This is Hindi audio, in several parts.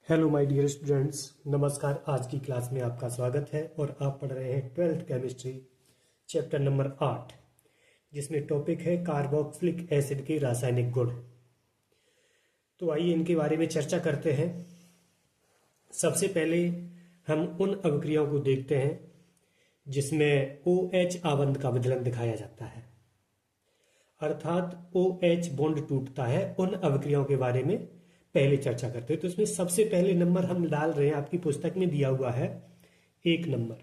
हेलो माय डियर स्टूडेंट्स, नमस्कार। आज की क्लास में आपका स्वागत है और आप पढ़ रहे हैं 12th केमिस्ट्री चैप्टर नंबर 8, जिसमें टॉपिक है कार्बोक्सिलिक एसिड के रासायनिक गुण। तो आइए इनके बारे में चर्चा करते हैं। सबसे पहले हम उन अभिक्रियाओं को देखते हैं जिसमें OH आबंध का विदलन दिखाया जाता है, अर्थात OH बॉन्ड टूटता है। उन अभिक्रियाओं के बारे में पहले चर्चा करते हैं। तो इसमें सबसे पहले नंबर हम डाल रहे हैं, आपकी पुस्तक में दिया हुआ है 1 नंबर।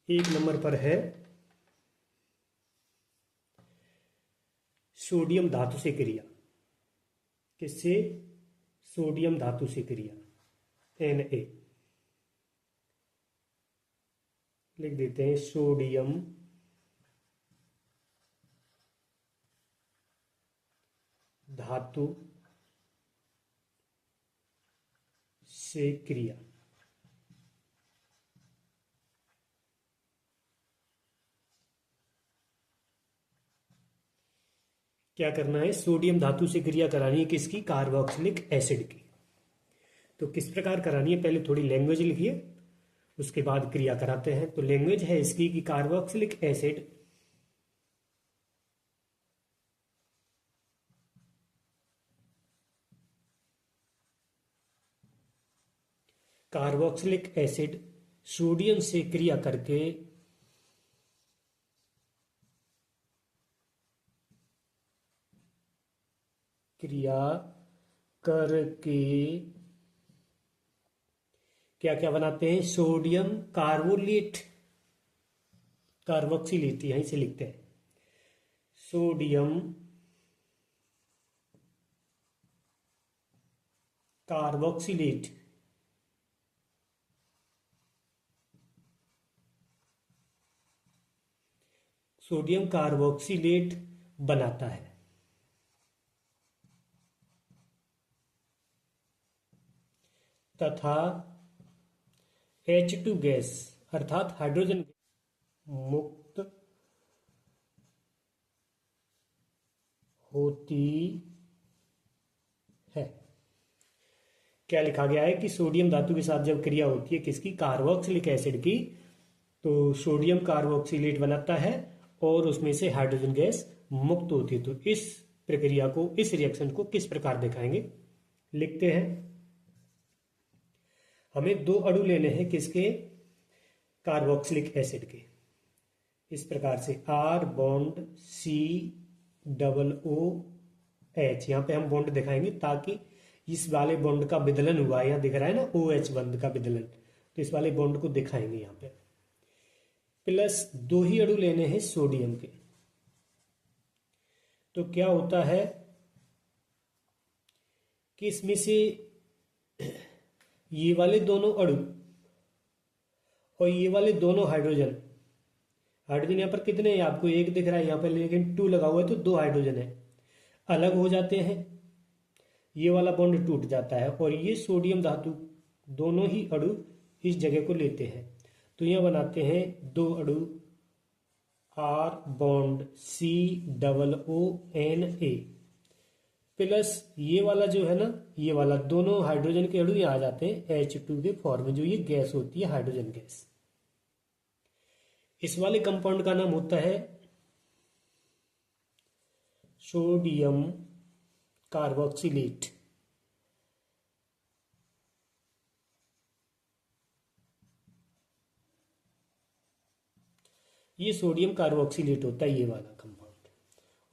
1 नंबर पर है सोडियम धातु से क्रिया। किससे? सोडियम धातु से क्रिया, Na लिख देते हैं। सोडियम धातु से क्रिया। क्या करना है? सोडियम धातु से क्रिया करानी है। किसकी? कार्बोक्सिलिक एसिड की। तो किस प्रकार करानी है? पहले थोड़ी लैंग्वेज लिखिए, उसके बाद क्रिया कराते हैं। तो लैंग्वेज है इसकी कि कार्बोक्सिलिक एसिड सोडियम से क्रिया करके क्या क्या बनाते हैं? सोडियम कार्बोलेट, कार्बोक्सिलेट यहीं से लिखते हैं। सोडियम कार्बोक्सिलेट सोडियम कार्बोक्सिलेट बनाता है तथा H2 गैस अर्थात हाइड्रोजन मुक्त होती है। क्या लिखा गया है कि सोडियम धातु के साथ जब क्रिया होती है किसकी? कार्बोक्सिलिक एसिड की, तो सोडियम कार्बोक्सिलेट बनाता है और उसमें से हाइड्रोजन गैस मुक्त होती है। तो इस प्रक्रिया को, इस रिएक्शन को किस प्रकार दिखाएंगे? लिखते हैं। हमें 2 अणु लेने हैं। किसके? कार्बोक्सिलिक एसिड के। इस प्रकार से R बॉन्ड COOH, यहां पे हम बॉन्ड दिखाएंगे ताकि इस वाले बॉन्ड का विदलन हुआ, यहां दिख रहा है ना OH बंध का विदलन, तो इस वाले बॉन्ड को दिखाएंगे यहां पे। प्लस 2 ही अणु लेने हैं सोडियम के। तो क्या होता है कि इसमें से ये वाले दोनों अणु और ये वाले दोनों हाइड्रोजन यहां पर कितने हैं? आपको 1 दिख रहा है यहां पर, लेकिन 2 लगा हुआ है तो 2 हाइड्रोजन है, अलग हो जाते हैं। ये वाला बॉन्ड टूट जाता है और ये सोडियम धातु दोनों ही अणु इस जगह को लेते हैं। तो यहां बनाते हैं 2 अणु R बॉन्ड COONA प्लस ये वाला जो है ना, ये वाला दोनों हाइड्रोजन के अणु यहाँ आ जाते हैं H2 के फॉर्म में, जो ये गैस होती है हाइड्रोजन गैस। इस वाले कंपाउंड का नाम होता है सोडियम कार्बोक्सिलेट। ये सोडियम कार्बोक्सिलेट होता है, ये वाला कंपाउंड,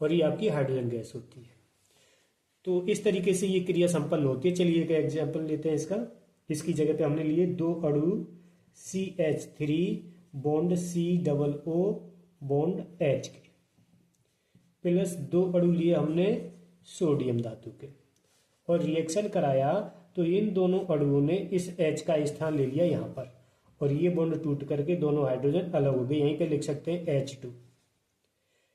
और ये आपकी हाइड्रोजन गैस होती है। तो इस तरीके से ये क्रिया संपन्न होती है। चलिए एक एग्जाम्पल लेते हैं इसका। इसकी जगह पे हमने लिए 2 अणु CH3 bond COO bond H के, प्लस 2 अणु लिए हमने सोडियम धातु के, और रिएक्शन कराया तो इन दोनों अणुओं ने इस H का स्थान ले लिया यहां पर, और ये बॉन्ड टूट करके दोनों हाइड्रोजन अलग हो गए। यहीं पे लिख सकते हैं H2।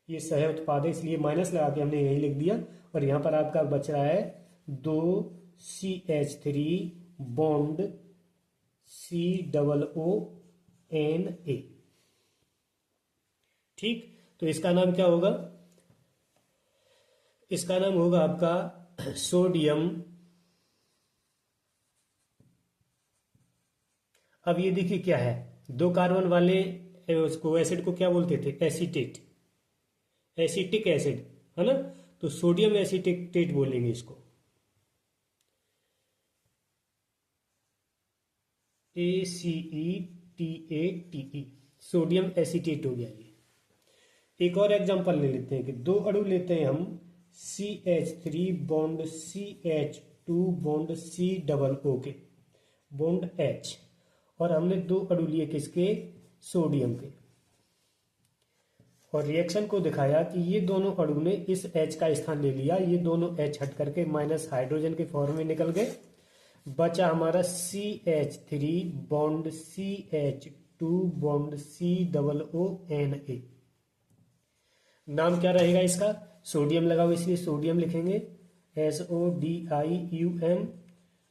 ये सह उत्पाद है, इसलिए माइनस लगा के हमने यही लिख दिया। और यहां पर आपका बच रहा है 2 CH3 बॉन्ड COONA। ठीक, तो इसका नाम क्या होगा? इसका नाम होगा आपका सोडियम, अब ये देखिए क्या है, दो कार्बन वाले उसको एसिड को क्या बोलते थे, एसीटेट, एसिटिक एसिड, है ना। तो सोडियम एसीटेट बोलेंगे इसको, ACETATE, सोडियम एसीटेट हो गया ये। एक और एग्जांपल ले लेते हैं कि दो अणु लेते हैं हम, CH3 bond CH2 bond C double O के, बॉन्ड H, और हमने दो अणु लिए किसके, सोडियम के, और रिएक्शन को दिखाया कि ये दोनों अणु ने इस H का स्थान ले लिया, ये दोनों H हट करके माइनस हाइड्रोजन के फॉर्म में निकल गए, बचा हमारा CH3 bond CH2 bond C double O Na। नाम क्या रहेगा इसका, सोडियम लगाओ इसलिए सोडियम लिखेंगे, SODIUM।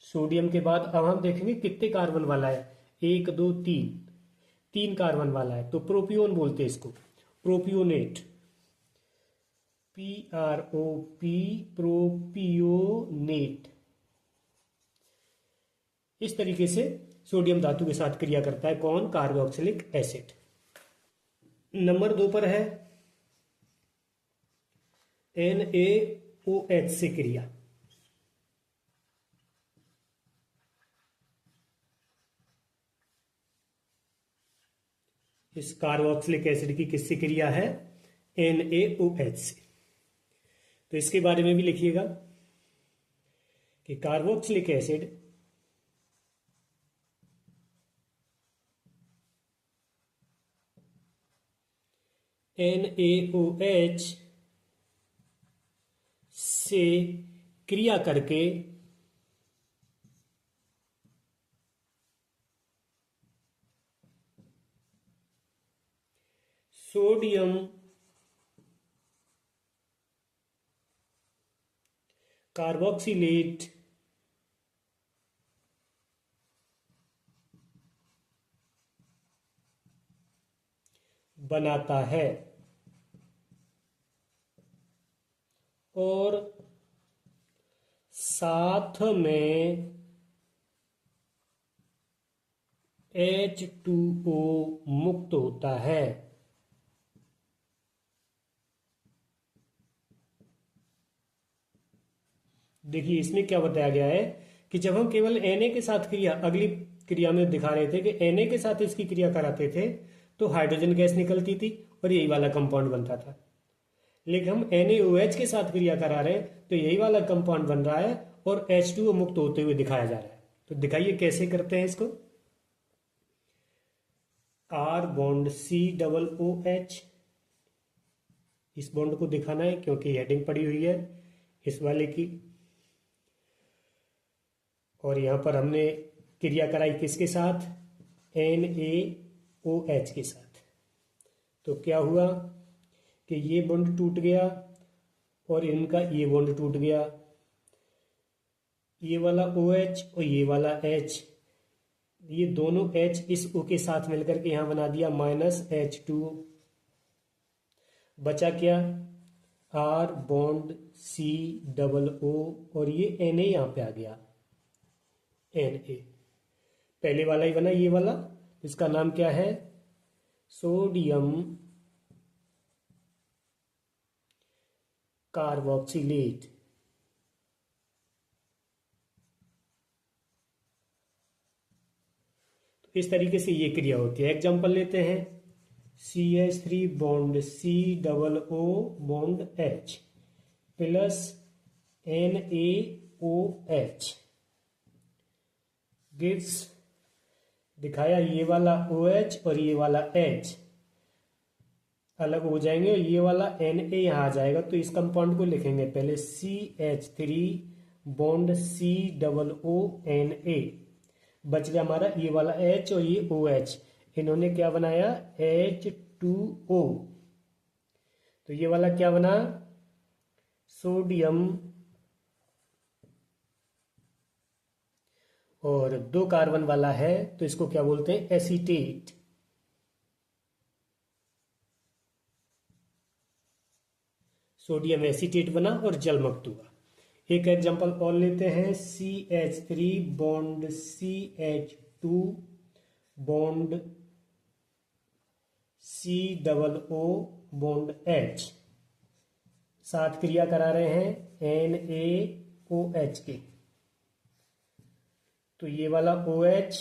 सोडियम के बाद अब हम देखेंगे कितने कार्बन वाला है, 1 2 3, 3 कार्बन वाला है, तो प्रोपियोन बोलते हैं इसको, प्रोपियोनेट, PROP, प्रोपियोनेट। इस तरीके से सोडियम धातु के साथ क्रिया करता है कौन, कार्बोक्सिलिक एसिड। नंबर 2 पर है NaOH से क्रिया। इस कार्बोक्सिलिक एसिड की किससे क्रिया है, NaOH से। तो इसके बारे में भी लिखिएगा कि कार्बोक्सिलिक एसिड NaOH से क्रिया करके सोडियम कार्बोक्सिलेट बनाता है, और साथ में H2O मुक्त होता है। देखिए इसमें क्या बताया गया है कि जब हम केवल Na के साथ क्रिया, अगली क्रिया में दिखा रहे थे कि Na के साथ इसकी क्रिया कराते थे तो हाइड्रोजन गैस निकलती थी और यही वाला कंपाउंड बनता था, लेकिन हम NaOH के साथ क्रिया करा रहे हैं तो यही वाला कंपाउंड बन रहा है और H2O मुक्त होते हुए दिखाया जा रहा है। तो दिखाइए कैसे करते हैं इसको, R bond C double OH, इस बॉन्ड को दिखाना है क्योंकि हेडिंग पड़ी हुई है इस वाले की, और यहां पर हमने क्रिया कराई किसके साथ, NaOH के साथ। तो क्या हुआ कि ये बॉन्ड टूट गया और इनका ये बॉन्ड टूट गया, ये वाला OH और ये वाला H, ये दोनों H इस O के साथ मिलकर के यहां बना दिया -H2O। बचा क्या, R bond C double O, और ये Na यहां पे आ गया, Na पहले वाला ही बना, ये वाला, इसका नाम क्या है, सोडियम कार्बोक्सिलेट। तो इस तरीके से ये क्रिया होती है। एग्जांपल लेते हैं, CH3 bond C double O bond H plus NaOH gives, दिखाया ये वाला OH और ये वाला H अलग हो जाएंगे, ये वाला Na यहाँ आ जाएगा, तो इस कंपाउंड को लिखेंगे पहले CH3 bond C double O Na, बच गया हमारा ये वाला H और ये OH, इन्होंने क्या बनाया, H2O। तो ये वाला क्या बना, सोडियम, और 2 कार्बन वाला है तो इसको क्या बोलते हैं, एसीटेट। सोडियम एसीटेट बना और जलमुक्त हुआ। एक एग्जांपल और लेते हैं, CH3 bond CH2 bond COO bond H, साथ क्रिया करा रहे हैं NaOH के। तो ये वाला OH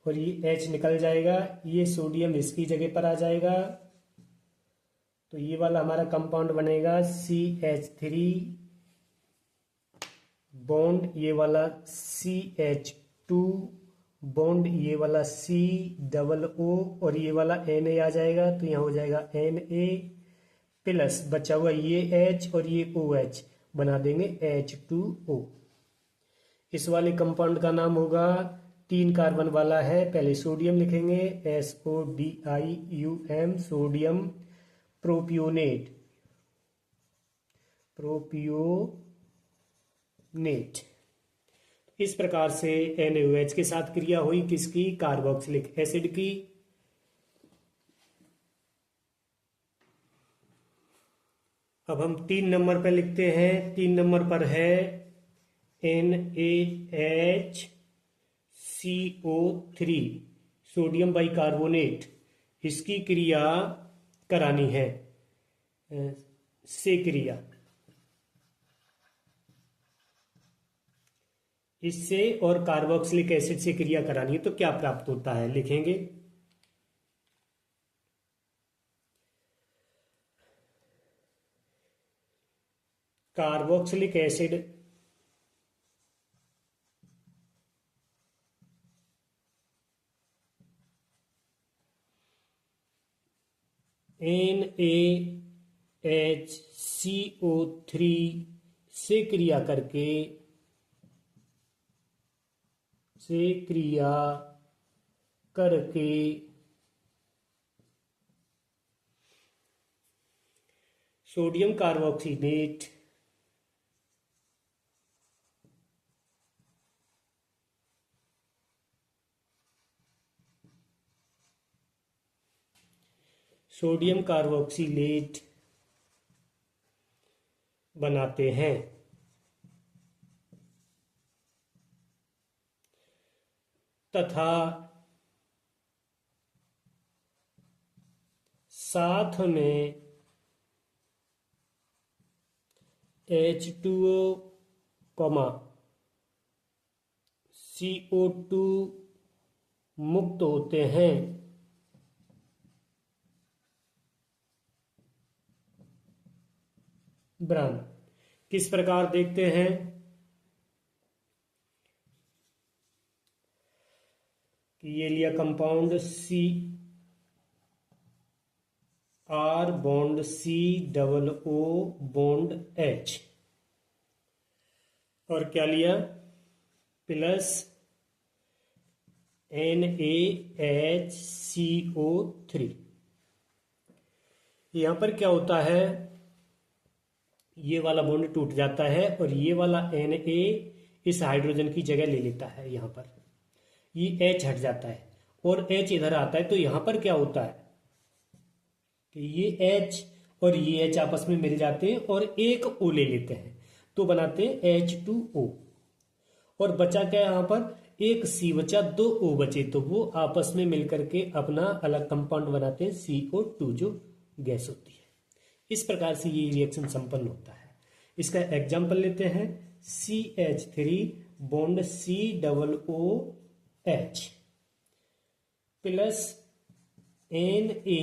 और ये H निकल जाएगा, ये सोडियम इसकी जगह पर आ जाएगा। तो ये वाला हमारा कंपाउंड बनेगा CH3 बॉन्ड ये वाला CH2 बॉन्ड ये वाला COO और ये वाला Na आ जाएगा। तो यहाँ हो जाएगा Na प्लस बचा हुआ ये H और ये OH बना देंगे H2O। इस वाले कंपाउंड का नाम होगा, 3 कार्बन वाला है, पहले सोडियम लिखेंगे SODIUM, सोडियम प्रोपियोनेट, इस प्रकार से NaOH के साथ क्रिया हुई किसकी, कार्बोक्सिलिक एसिड की। अब हम 3 नंबर पर लिखते हैं। 3 नंबर पर है NaHCO3 सोडियम बाइकार्बोनेट, इसकी क्रिया करानी है से क्रिया, इससे और कार्बोक्सिलिक एसिड से क्रिया करानी है। तो क्या प्राप्त होता है लिखेंगे, कार्बोक्सिलिक एसिड NaHCO3 से क्रिया करके सोडियम कार्बोक्सिलेट बनाते हैं। तथा साथ में H2O, CO2 मुक्त होते हैं। ब्रांड किस प्रकार देखते हैं, कि ये लिया compound R bond COO bond H और क्या लिया, प्लस NaHCO3। यहां पर क्या होता है, ये वाला बॉन्ड टूट जाता है और ये वाला Na इस हाइड्रोजन की जगह ले लेता है। यहां पर ये H हट जाता है और H इधर आता है। तो यहां पर क्या होता है कि ये H और ये H आपस में मिल जाते हैं और एक O ले लेते हैं, तो बनाते हैं H2O। और बचा क्या यहां पर, एक C बचा, 2 O बचे, तो वो आपस में मिलकर के अपना अलग कंपाउंड बनाते हैं CO2 जो गैस होती है। इस प्रकार से ये रिएक्शन संपन्न होता है। इसका एग्जाम्पल लेते हैं, CH3 bond COOH plus NaHCO3।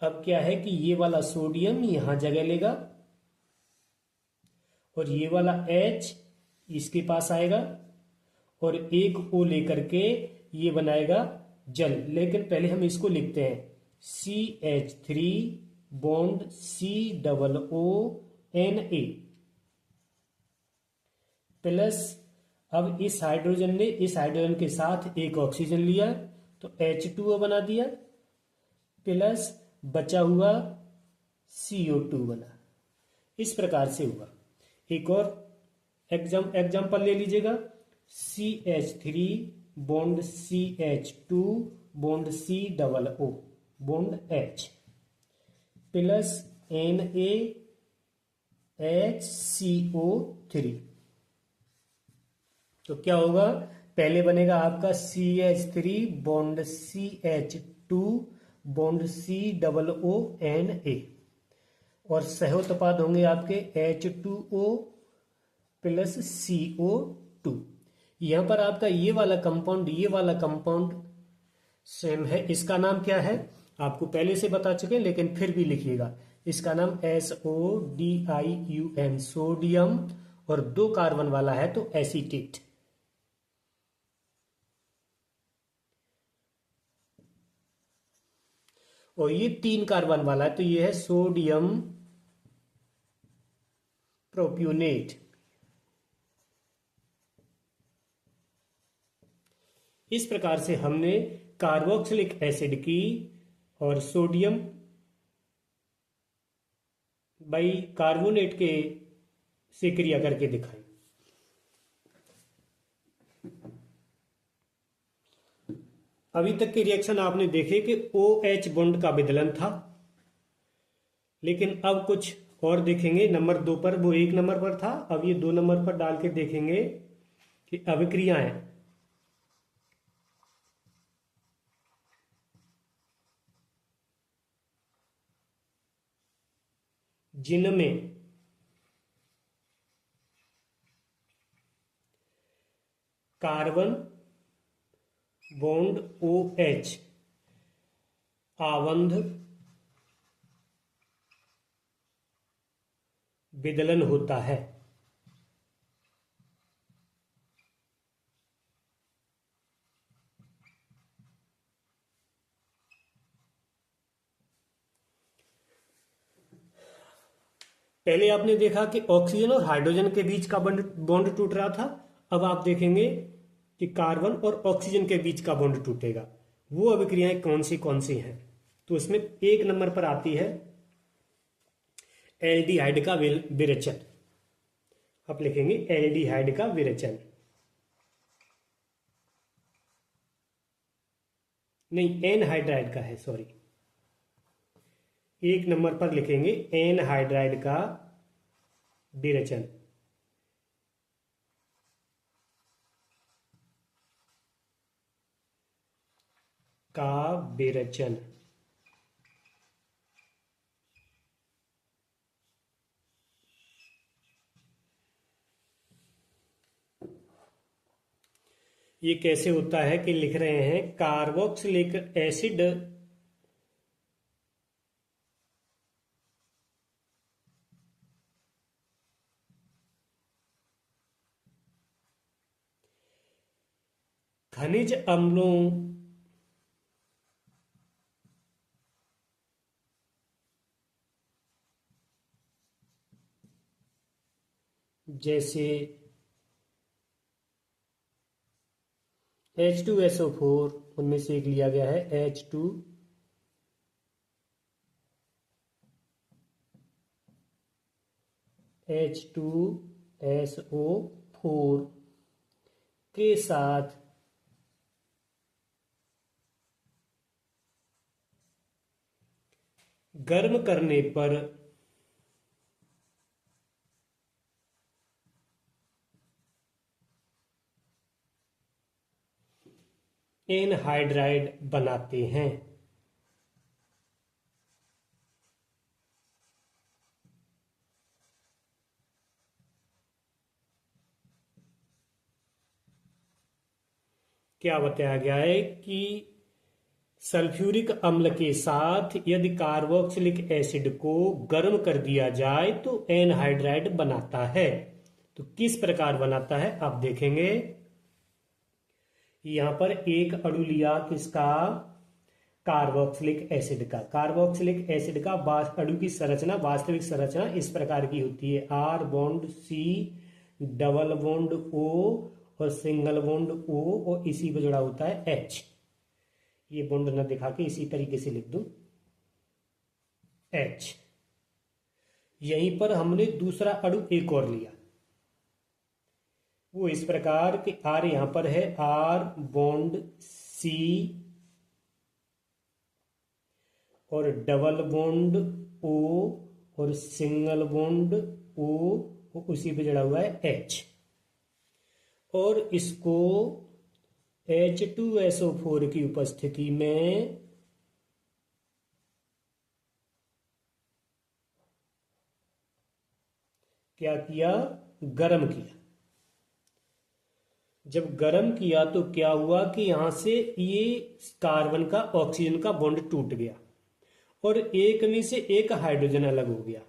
अब क्या है कि ये वाला सोडियम यहां जगह लेगा और ये वाला H इसके पास आएगा और एक O लेकर के ये बनाएगा जल। लेकिन पहले हम इसको लिखते हैं, CH3 बॉन्ड COONA प्लस, अब इस हाइड्रोजन ने इस हाइड्रोजन के साथ एक ऑक्सीजन लिया तो H2O बना दिया, प्लस बचा हुआ CO2 बना। इस प्रकार से हुआ। एक और एग्जाम्पल ले लीजिएगा, CH3 bond CH2 bond COO bond H plus, NaHCO3। तो क्या होगा, पहले बनेगा आपका CH3 bond CH2 bond COONA, और सहोत्पाद होंगे आपके H2O प्लस CO2। यहां पर आपका ये वाला कंपाउंड सेम है। इसका नाम क्या है आपको पहले से बता चुके हैं, लेकिन फिर भी लिखिएगा। इसका नाम SODIUM, सोडियम, और 2 कार्बन वाला है तो एसीटेट। और ये 3 कार्बन वाला है तो ये है सोडियम प्रोप्यूनेट। इस प्रकार से हमने कार्बोक्सिलिक एसिड की और सोडियम बाई कार्बोनेट के से क्रिया करके दिखाई। अभी तक के रिएक्शन आपने देखे कि OH बॉन्ड का विदलन था, लेकिन अब कुछ और देखेंगे। नंबर 2 पर, वो 1 नंबर पर था, अब ये 2 नंबर पर डाल के देखेंगे कि अभिक्रियाएं जिनमें कार्बन बॉन्ड OH आवंध विदलन होता है। पहले आपने देखा कि ऑक्सीजन और हाइड्रोजन के बीच का बॉन्ड टूट रहा था। अब आप देखेंगे कि कार्बन और ऑक्सीजन के बीच का बॉन्ड टूटेगा। वो अभिक्रियाएं कौन सी हैं, तो इसमें 1 नंबर पर आती है एल्डिहाइड का विरेचन। आप लिखेंगे एल्डिहाइड का विरेचन, नहीं एनहाइड्राइड का है, सॉरी। 1 नंबर पर लिखेंगे एनहाइड्राइड का विरेचन। का विरेचन ये कैसे होता है कि लिख रहे हैं कार्बोक्सिलिक एसिड खनिज अम्लों जैसे H2SO4, उनमें से एक लिया गया है H2SO4 के साथ गर्म करने पर एनहाइड्राइड बनाते हैं। क्या बताया गया है कि सल्फ्यूरिक अम्ल के साथ यदि कार्बोक्सिलिक एसिड को गर्म कर दिया जाए तो एनहाइड्राइड बनाता है। तो किस प्रकार बनाता है आप देखेंगे। यहां पर एक अणु लिया किसका, कार्बोक्सिलिक एसिड का। कार्बोक्सिलिक एसिड का अणु की संरचना, वास्तविक संरचना इस प्रकार की होती है। R bond C, double bond O और सिंगल बॉन्ड O, और इसी पे जुड़ा होता है H। ये बॉन्ड न दिखा के इसी तरीके से लिख दूं H। यहीं पर हमने दूसरा अणु एक और लिया, वो इस प्रकार कि R यहां पर है, R बॉन्ड C और डबल बॉन्ड O और सिंगल बॉन्ड O उसी पे जड़ा हुआ है H, और इसको H2SO4 की उपस्थिति में क्या किया, गर्म किया। जब गर्म किया तो क्या हुआ कि यहां से ये कार्बन का ऑक्सीजन का बॉन्ड टूट गया और एक में से एक हाइड्रोजन अलग हो गया।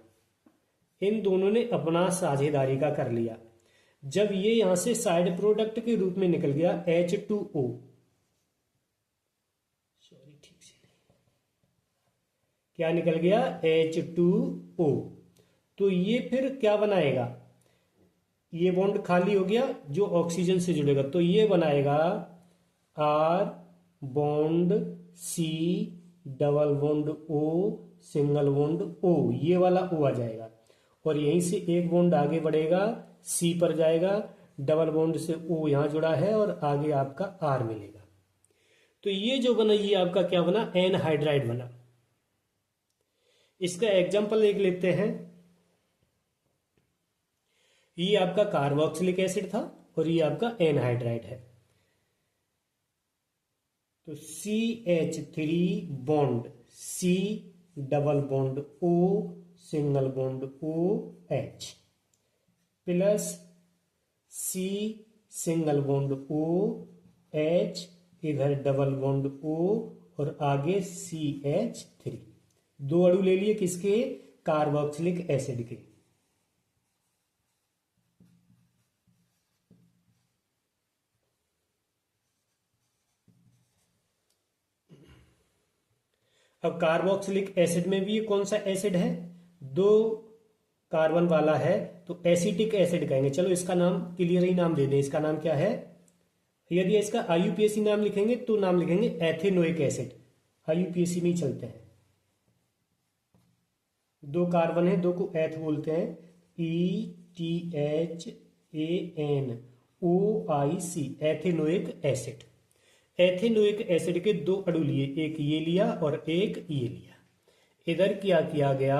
इन दोनों ने अपना साझेदारी का कर लिया। जब ये यहां से साइड प्रोडक्ट के रूप में निकल गया H2O, सॉरी ठीक से क्या निकल गया, H2O, तो ये फिर क्या बनाएगा, ये बॉन्ड खाली हो गया जो ऑक्सीजन से जुड़ेगा, तो ये बनाएगा R bond C double bond O single bond O, ये वाला O आ जाएगा और यहीं से एक बॉन्ड आगे बढ़ेगा C पर जाएगा, डबल बॉन्ड से O यहां जुड़ा है और आगे आपका R मिलेगा। तो ये जो बना ये आपका क्या बना, एनहाइड्राइड बना। इसका एग्जाम्पल एक लेते हैं। ये आपका कार्बोक्सिलिक एसिड था और ये आपका एनहाइड्राइड है। तो CH3 bond C double bond O single bond OH plus C single bond OH, इधर डबल बॉन्ड O और आगे CH3। दो अणु ले लिए किसके, कार्बोक्सिलिक एसिड के। अब कार्बोक्सिलिक एसिड में भी ये कौन सा एसिड है, दो कार्बन वाला है तो एसिटिक एसिड कहेंगे। चलो इसका नाम क्लियर ही नाम दे दें, इसका नाम क्या है, यदि इसका IUPAC नाम लिखेंगे तो नाम लिखेंगे एथेनोइक एसिड, IUPAC में ही चलते हैं। दो कार्बन है, दो को एथ बोलते हैं, ETHANOIC ethanoic acid. Ethanoic acid के दो अणु लिए, एक ये लिया और एक ये लिया। इधर क्या किया गया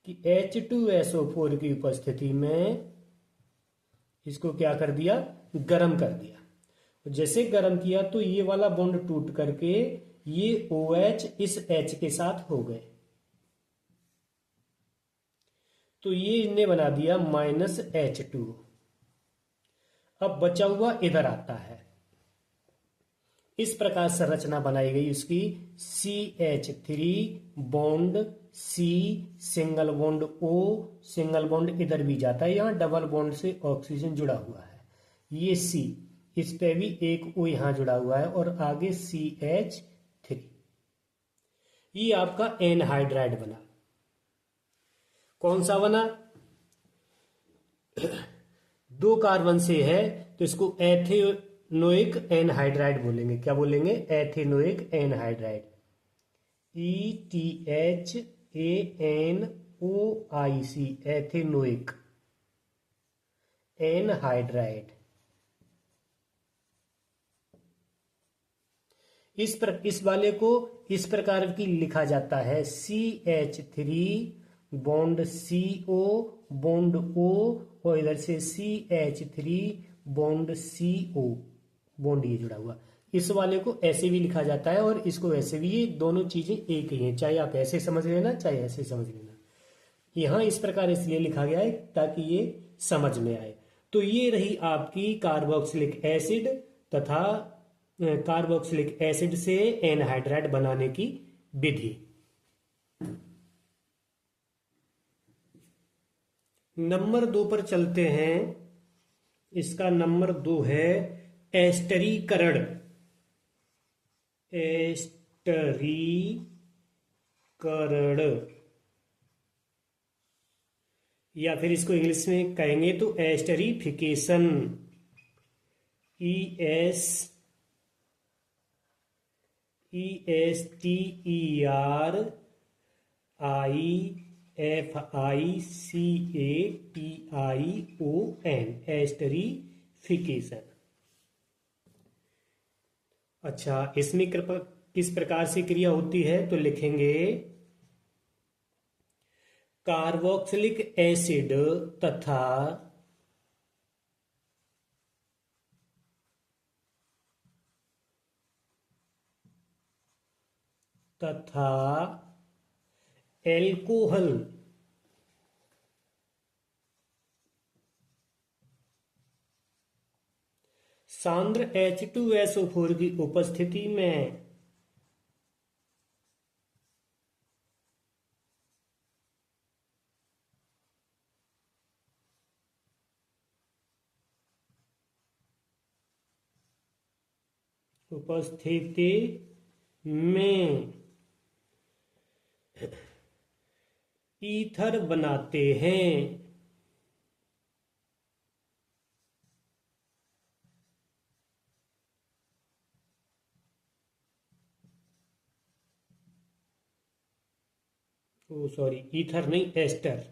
कि H2SO4 की उपस्थिति में इसको क्या कर दिया, गर्म कर दिया। जैसे गर्म किया तो ये वाला बॉन्ड टूट करके ये OH इस H के साथ हो गए, तो ये इनने बना दिया -H2। अब बचा हुआ इधर आता है। इस प्रकार संरचना बनाई गई उसकी, CH3 bond C single bond O, single bond इधर भी जाता है, यहां डबल बॉन्ड से ऑक्सीजन जुड़ा हुआ है, ये C, इस पे भी एक O यहां जुड़ा हुआ है और आगे CH3। ये आपका एनहाइड्राइड बना। कौन सा बना, दो कार्बन से है तो इसको एथेनोइक एनहाइड्राइड बोलेंगे। क्या बोलेंगे, ethanoic anhydride, ETHANOIC ethanoic anhydride. इस वाले को इस प्रकार की लिखा जाता है, CH3 bond CO bond O और इधर से CH3 बॉन्ड CO बॉन्ड ये जुड़ा हुआ। इस वाले को ऐसे भी लिखा जाता है और इसको ऐसे भी, ये दोनों चीजें एक ही हैं, चाहे आप ऐसे समझ लेना चाहे ऐसे समझ लेना। यहां इस प्रकार इसलिए लिखा गया है ताकि ये समझ में आए। तो ये रही आपकी कार्बोक्सिलिक एसिड तथा कार्बोक्सिलिक एसिड से एनहाइड्राइड बनाने की विधि। नंबर 2 पर चलते हैं। इसका नंबर 2 है एस्टरीकरण। एस्टरीकरण या फिर इसको इंग्लिश में कहेंगे तो एस्टरीफिकेशन, ESTERIFICATION, एस्टरीफिकेशन। अच्छा, इसमें किस प्रकार से क्रिया होती है तो लिखेंगे कार्बोक्सिलिक एसिड तथा एल्कोहल सांद्र H2SO4 की उपस्थिति में ईथर बनाते हैं। ओ सॉरी, ईथर नहीं, एस्टर।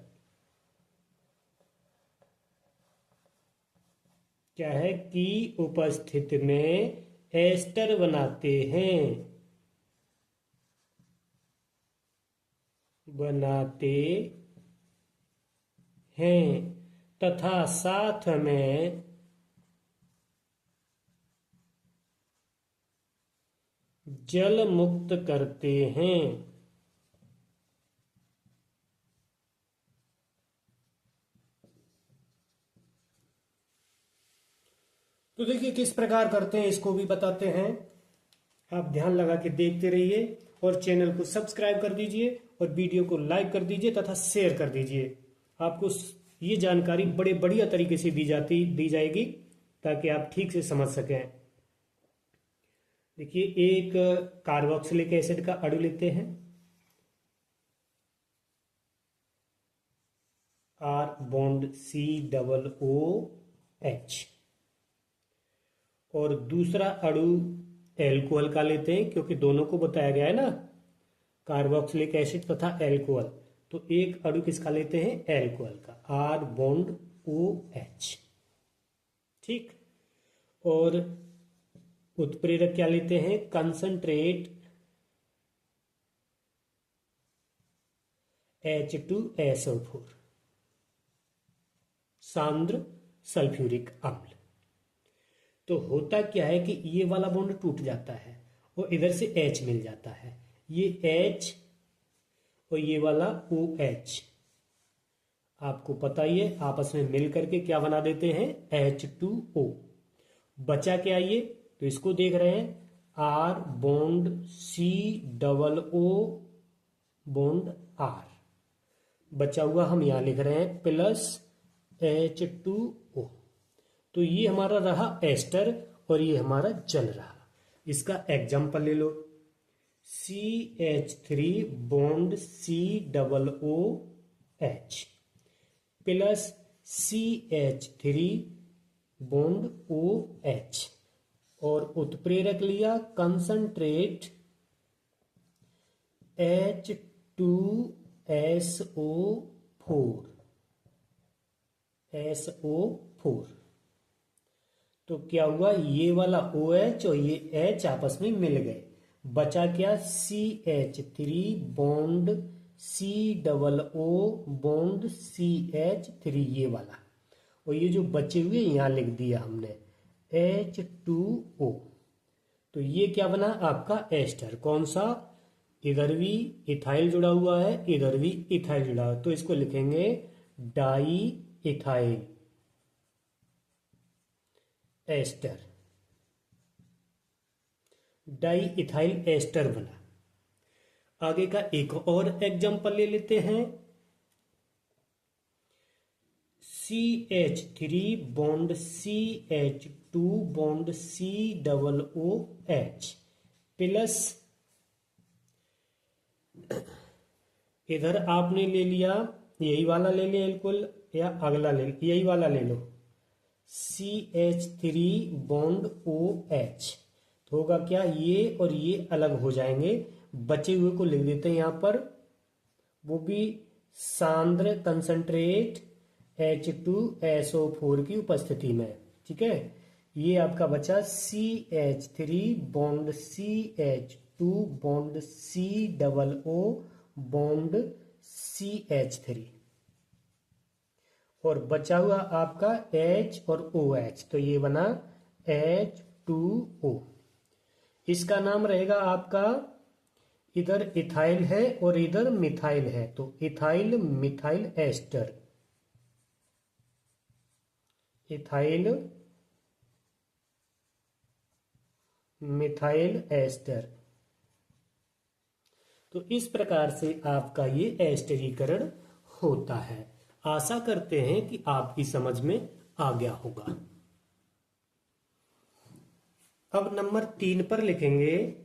क्या है कि उपस्थिति में एस्टर बनाते हैं तथा साथ में जल मुक्त करते हैं। तो देखिए किस प्रकार करते हैं, इसको भी बताते हैं। आप ध्यान लगा के देखते रहिए और चैनल को सब्सक्राइब कर दीजिए और वीडियो को लाइक कर दीजिए तथा शेयर कर दीजिए। आपको ये जानकारी बड़े बढ़िया तरीके से दी जाएगी ताकि आप ठीक से समझ सकें। देखिए, एक कार्बोक्सिलिक एसिड का अणु लेते हैं, R⁻COOH, और दूसरा अणु एल्कोहल का लेते हैं, क्योंकि दोनों को बताया गया है ना, कार्बोक्सिलिक एसिड तथा एल्कोहल। तो एक अणु किसका लेते हैं? एल्कोहल का, R⁻OH। ठीक। और उत्प्रेरक क्या लेते हैं? कंसंट्रेट H2SO4, सांद्र सल्फ्यूरिक अम्ल। तो होता क्या है कि ये वाला बॉन्ड टूट जाता है और इधर से H मिल जाता है। ये H और ये वाला OH आपको पता ही है, आपस में मिल करके क्या बना देते हैं? H2O। बचा क्या ये? तो इसको देख रहे हैं, R⁻COO बचा हुआ हम यहां लिख रहे हैं प्लस H2O। तो ये हमारा रहा एस्टर और ये हमारा जल रहा। इसका एग्जाम्पल ले लो, CH3 प्लस CH3 और उत्प्रेरक लिया कंसंट्रेट H2SO4। तो क्या हुआ? ये वाला OH और ये H आपस में मिल गए। बचा क्या? CH3 COO ये वाला। और ये जो बचे हुए यहां लिख दिया हमने H2O। तो ये क्या बना? आपका एस्टर। कौन सा? इधर भी इथाइल जुड़ा हुआ है, इधर भी इथाइल जुड़ा हुआ है, तो इसको लिखेंगे diethyl ester. Diethyl ester बना। आगे का एक और एग्जांपल ले लेते हैं, CH3 CH2COOH प्लस इधर आपने ले लिया, यही वाला ले लिया एल्कोहल, या अगला ले, यही वाला ले लो, CH3 तो होगा क्या? ये और ये अलग हो जाएंगे। बचे हुए को लिख देते हैं यहां पर, वो भी सांद्र कंसंट्रेट H2SO4 की उपस्थिति में। ठीक है, ये आपका बचा CH3 CH2 COO CH3 और बचा हुआ आपका H और OH, तो ये बना H2O। इसका नाम रहेगा आपका, इधर इथाइल है और इधर मिथाइल है, तो ethyl methyl ester, ethyl methyl ester. तो इस प्रकार से आपका ये एस्टरीकरण होता है। आशा करते हैं कि आपकी समझ में आ गया होगा। अब नंबर 3 पर लिखेंगे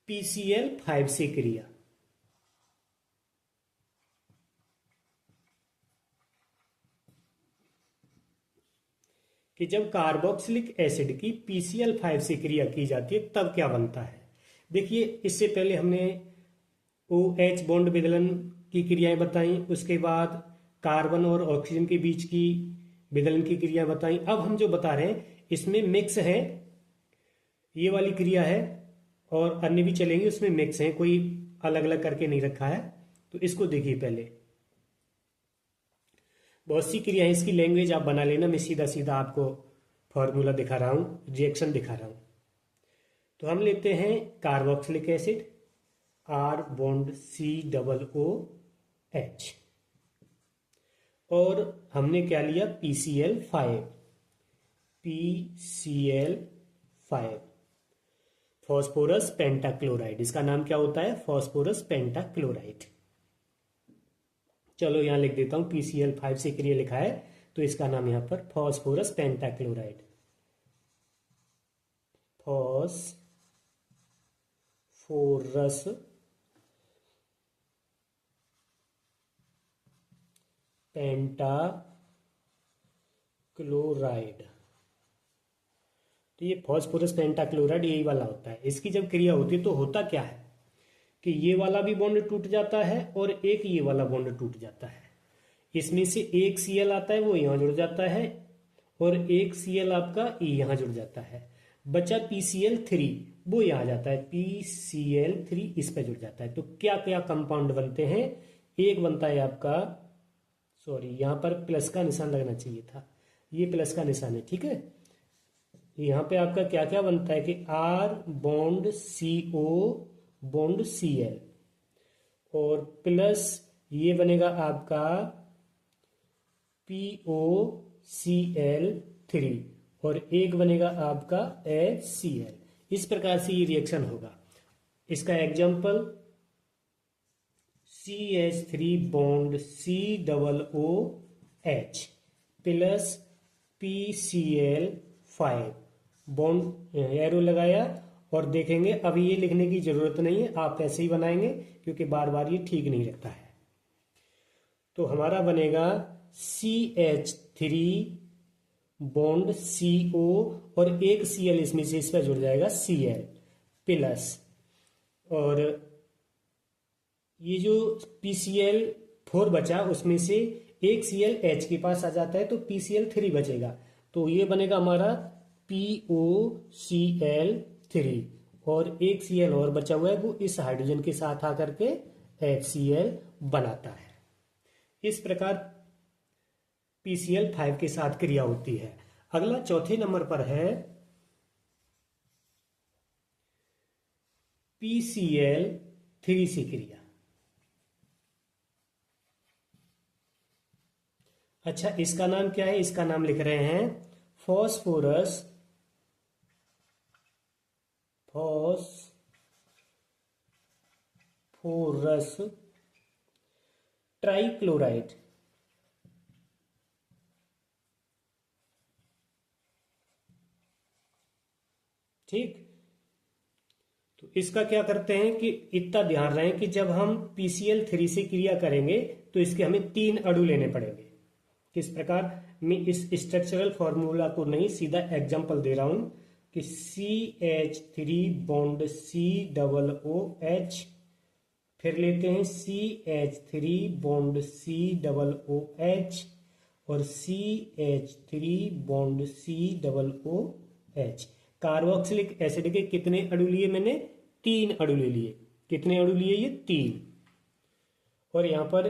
PCl5 से क्रिया। कि जब कार्बोक्सिलिक एसिड की PCl5 से क्रिया की जाती है तब क्या बनता है। देखिए, इससे पहले हमने OH बॉन्ड विदलन की क्रियाएं बताई, उसके बाद कार्बन और ऑक्सीजन के बीच की विदलन की क्रिया बताई। अब हम जो बता रहे हैं इसमें मिक्स है, ये वाली क्रिया है और अन्य भी चलेंगे, उसमें मिक्स है, कोई अलग अलग करके नहीं रखा है। तो इसको देखिए, पहले बहुत सी क्रियाएं, इसकी लैंग्वेज आप बना लेना, मैं सीधा सीधा आपको फॉर्मूला दिखा रहा हूं, रिएक्शन दिखा रहा हूं। तो हम लेते हैं carboxylic acid, R bond COOH, और हमने क्या लिया, PCl5, फॉस्फोरस पेंटाक्लोराइड। इसका नाम क्या होता है, फॉस्फोरस पेंटाक्लोराइड। चलो यहां लिख देता हूं, PCl5 से क्रिया लिखा है तो इसका नाम यहां पर फॉस्फोरस पेंटाक्लोराइड, फॉस्फोरस पेंटाक्लोराइड। तो ये फॉस्फोरस पेंटाक्लोराइड यही वाला होता है। इसकी जब क्रिया होती है तो होता क्या है कि ये वाला भी बॉन्ड टूट जाता है और एक ये वाला बॉन्ड टूट जाता है। इसमें से एक Cl आता है, वो यहां जुड़ जाता है, और एक Cl आपका यहां जुड़ जाता है। बचा PCl3, वो यहां जाता है, PCl3 इस पे जुड़ जाता है। तो क्या क्या कंपाउंड बनते हैं, एक बनता है आपका, सॉरी यहां पर प्लस का निशान लगना चाहिए था, ये प्लस का निशान है, ठीक है। यहां पे आपका क्या क्या बनता है कि R bond CO bond Cl, और प्लस ये बनेगा आपका POCl3, और एक बनेगा आपका HCl। इस प्रकार से ये रिएक्शन होगा। इसका example CH3 bond COOH plus PCl5 bond, arrow लगाया, और देखेंगे अभी ये लिखने की जरूरत नहीं है, आप ऐसे ही बनाएंगे क्योंकि बार बार ये ठीक नहीं लगता है। तो हमारा बनेगा CH3 बॉन्ड CO, और एक Cl इसमें से इस पर जुड़ जाएगा Cl प्लस, और ये जो PCl4 बचा उसमें से एक Cl H के पास आ जाता है तो PCl3 बचेगा, तो ये बनेगा हमारा POCl3, और एक Cl और बचा हुआ है, वो इस हाइड्रोजन के साथ आकर के HCl बनाता है। इस प्रकार PCl5 के साथ क्रिया होती है। अगला चौथे नंबर पर है PCl3 से क्रिया। अच्छा, इसका नाम क्या है, इसका नाम लिख रहे हैं फॉस्फोरस ट्राइक्लोराइड। ठीक, तो इसका क्या करते हैं कि इतना ध्यान रहे कि जब हम PCl3 से क्रिया करेंगे तो इसके हमें 3 अणु लेने पड़ेंगे। किस प्रकार, मैं इस स्ट्रक्चरल फॉर्मूला को नहीं, सीधा एग्जांपल दे रहा हूं कि CH3 बॉन्ड COOH, फिर लेते हैं CH3 बॉन्ड COOH और CH3 bond COOH। Carboxylic acid के कितने अणु लिए मैंने, 3 अणु ले लिए। कितने अणु लिए, ये 3। और यहां पर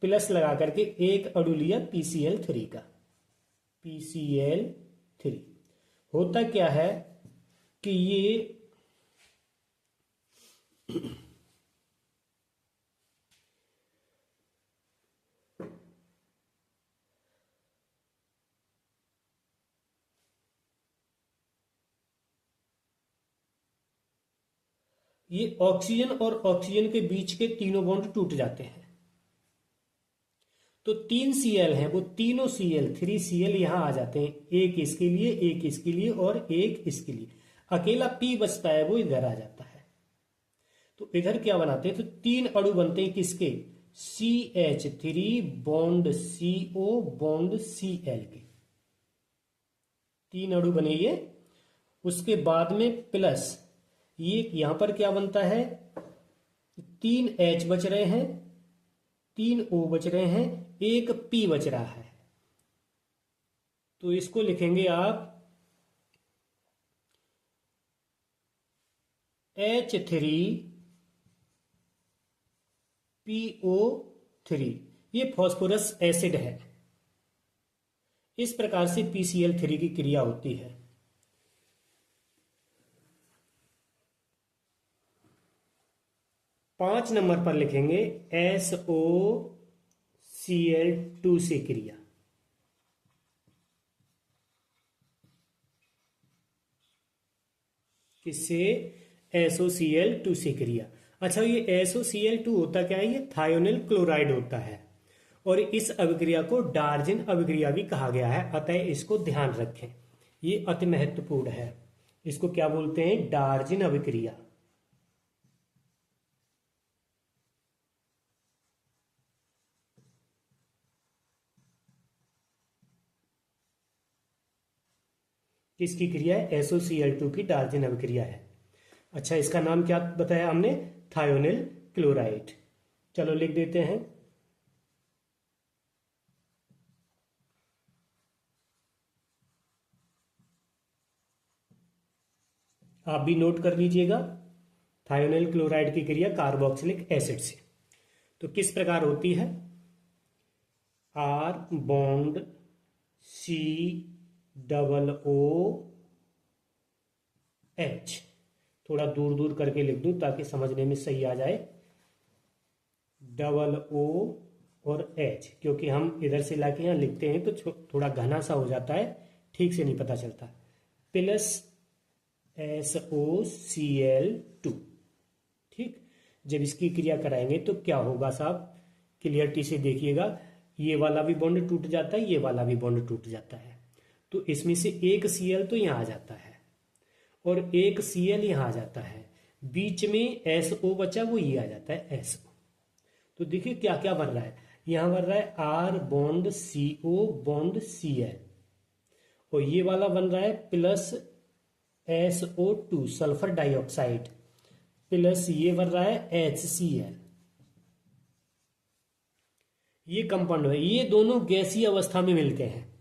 प्लस लगा करके एक अणु लिया PCl3 का, PCl3। होता क्या है कि ये ऑक्सीजन और ऑक्सीजन के बीच के तीनों बॉन्ड टूट जाते हैं। तो 3 Cl हैं, वो तीनों Cl 3Cl यहां आ जाते हैं, एक इसके लिए, एक इसके लिए और एक इसके लिए। अकेला P बचता है, वो इधर आ जाता है। तो इधर क्या बनाते हैं, तो 3 अणु बनते हैं किसके, CH3 bond CO bond Cl के, 3 अणु बने ये। उसके बाद में प्लस ये यहां पर क्या बनता है, 3 H बच रहे हैं, 3 O बच रहे हैं, एक P बच रहा है। तो इसको लिखेंगे आप H3PO3। ये फास्फोरस एसिड है। इस प्रकार से PCl3 की क्रिया होती है। पांच नंबर पर लिखेंगे SOCl2 से क्रिया। किससे, SOCl2 से क्रिया। अच्छा, ये SOCl2 होता क्या है, ये थायोनिल क्लोराइड होता है और इस अभिक्रिया को डार्जिन अभिक्रिया भी कहा गया है, अतः इसको ध्यान रखें, ये अति महत्वपूर्ण है। इसको क्या बोलते हैं, डार्जिन अभिक्रिया। किसकी क्रिया है, SOCl2 की डार्जिन अभिक्रिया है। अच्छा, इसका नाम क्या बताया हमने, थायोनिल क्लोराइड। चलो लिख देते हैं। आप भी नोट कर लीजिएगा, थायोनिल क्लोराइड की क्रिया कार्बोक्सिलिक एसिड से। तो किस प्रकार होती है, R बॉन्ड COOH, थोड़ा दूर दूर करके लिख दूं ताकि समझने में सही आ जाए, O और H, क्योंकि हम इधर से लाके यहां लिखते हैं तो थोड़ा घना सा हो जाता है, ठीक से नहीं पता चलता। Plus SOCl2। ठीक, जब इसकी क्रिया कराएंगे तो क्या होगा साहब, क्लियरिटी से देखिएगा, ये वाला भी बॉन्ड टूट जाता है, ये वाला भी बॉन्ड टूट जाता है। तो इसमें से एक Cl तो यहां आ जाता है और एक Cl यहां आ जाता है, बीच में SO बचा, वो ये आ जाता है SO। तो देखिए क्या क्या बन रहा है, यहां बन रहा है R bond CO bond Cl और ये वाला बन रहा है plus SO2 sulphur dioxide plus ये बन रहा है HCl। ये कंपाउंड है, ये दोनों गैसीय अवस्था में मिलते हैं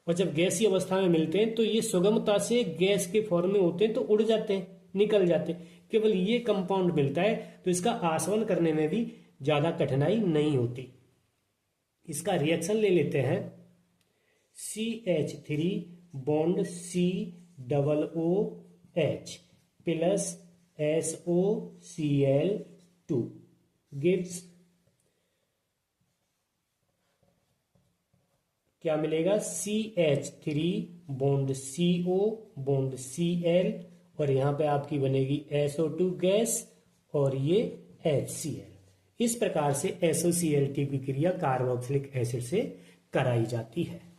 और जब गैसीय अवस्था में मिलते हैं तो ये सुगमता से गैस के फॉर्म में होते हैं, तो उड़ जाते हैं, निकल जाते हैं। केवल ये कंपाउंड मिलता है तो इसका आसवन करने में भी ज्यादा कठिनाई नहीं होती। इसका रिएक्शन ले लेते हैं, CH3 bond COOH plus SOCl2 gives, क्या मिलेगा, CH3 bond CO bond Cl और यहां पे आपकी बनेगी SO2 गैस और ये HCl। इस प्रकार से SOCl2 की क्रिया कार्बोक्सिलिक एसिड से कराई जाती है।